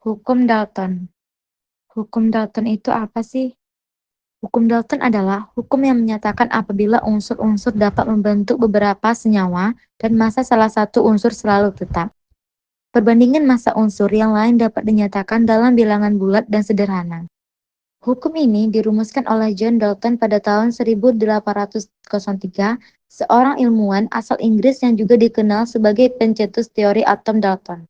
Hukum Dalton. Hukum Dalton itu apa sih? Hukum Dalton adalah hukum yang menyatakan apabila unsur-unsur dapat membentuk beberapa senyawa dan massa salah satu unsur selalu tetap. Perbandingan massa unsur yang lain dapat dinyatakan dalam bilangan bulat dan sederhana. Hukum ini dirumuskan oleh John Dalton pada tahun 1803, seorang ilmuwan asal Inggris yang juga dikenal sebagai pencetus teori atom Dalton.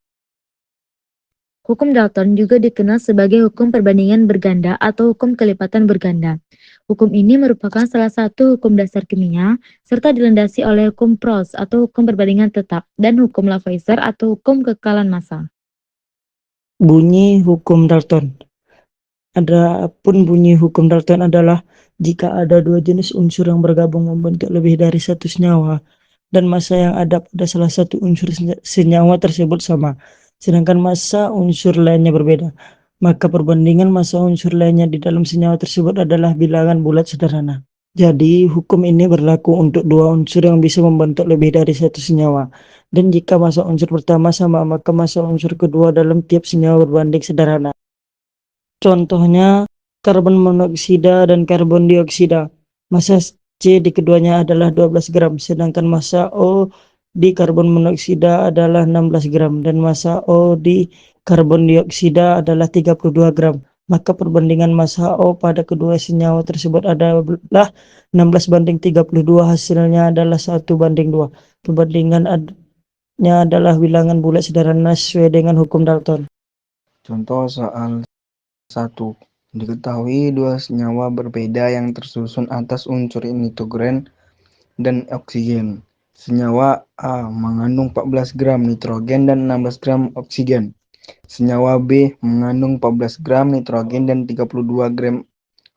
Hukum Dalton juga dikenal sebagai hukum perbandingan berganda atau hukum kelipatan berganda. Hukum ini merupakan salah satu hukum dasar kimia, serta dilandasi oleh hukum Proust atau hukum perbandingan tetap, dan hukum Lavoisier atau hukum kekekalan massa. Bunyi hukum Dalton. Adapun bunyi hukum Dalton adalah jika ada dua jenis unsur yang bergabung membentuk lebih dari satu senyawa, dan massa yang ada pada salah satu unsur senyawa tersebut sama, sedangkan massa unsur lainnya berbeda, maka perbandingan massa unsur lainnya di dalam senyawa tersebut adalah bilangan bulat sederhana. Jadi, hukum ini berlaku untuk dua unsur yang bisa membentuk lebih dari satu senyawa. Dan jika massa unsur pertama sama, maka massa unsur kedua dalam tiap senyawa berbanding sederhana. Contohnya, karbon monoksida dan karbon dioksida. Massa C di keduanya adalah 12 gram, sedangkan massa O di karbon monoksida adalah 16 gram, dan massa O di karbon dioksida adalah 32 gram. Maka perbandingan massa O pada kedua senyawa tersebut adalah 16 banding 32, hasilnya adalah 1:2. Perbandingannya adalah bilangan bulat sederhana sesuai dengan hukum Dalton. Contoh soal 1. Diketahui dua senyawa berbeda yang tersusun atas unsur nitrogen dan oksigen. Senyawa A mengandung 14 gram nitrogen dan 16 gram oksigen. Senyawa B mengandung 14 gram nitrogen dan 32 gram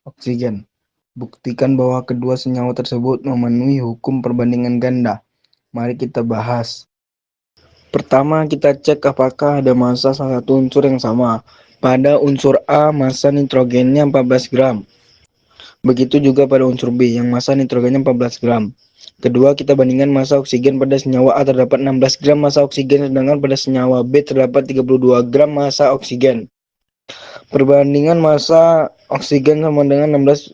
oksigen. Buktikan bahwa kedua senyawa tersebut memenuhi hukum perbandingan ganda. Mari kita bahas. Pertama, kita cek apakah ada massa salah satu unsur yang sama. Pada unsur A, massa nitrogennya 14 gram. Begitu juga pada unsur B, yang massa nitrogennya 14 gram. Kedua, kita bandingkan massa oksigen pada senyawa A terdapat 16 gram massa oksigen, sedangkan pada senyawa B terdapat 32 gram massa oksigen. Perbandingan massa oksigen sama dengan 16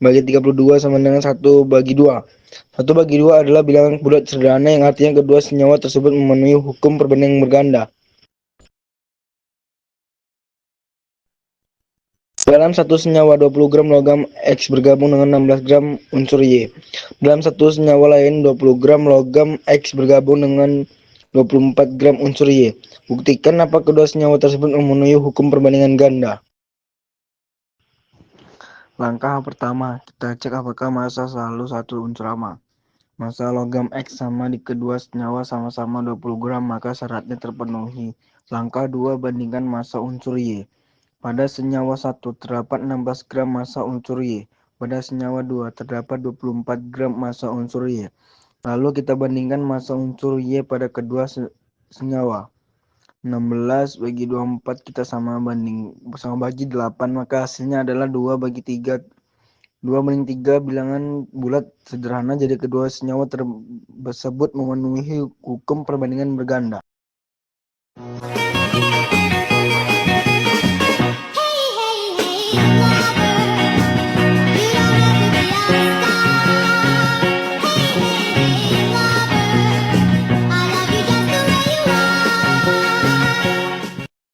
bagi 32 sama dengan 1/2. 1/2 adalah bilangan bulat sederhana yang artinya kedua senyawa tersebut memenuhi hukum perbandingan berganda. Dalam satu senyawa 20 gram logam X bergabung dengan 16 gram unsur Y. Dalam satu senyawa lain 20 gram logam X bergabung dengan 24 gram unsur Y. Buktikan apa kedua senyawa tersebut memenuhi hukum perbandingan ganda. Langkah pertama, kita cek apakah massa selalu satu unsur sama. Massa logam X sama di kedua senyawa sama-sama 20 gram, maka syaratnya terpenuhi. Langkah 2, bandingkan massa unsur Y. Pada senyawa 1 terdapat 16 gram massa unsur Y. Pada senyawa 2 terdapat 24 gram massa unsur Y. Lalu kita bandingkan massa unsur Y pada kedua senyawa. 16 bagi 24 kita sama bagi 8, maka hasilnya adalah 2/3. 2/3 bilangan bulat sederhana, jadi kedua senyawa tersebut memenuhi hukum perbandingan berganda.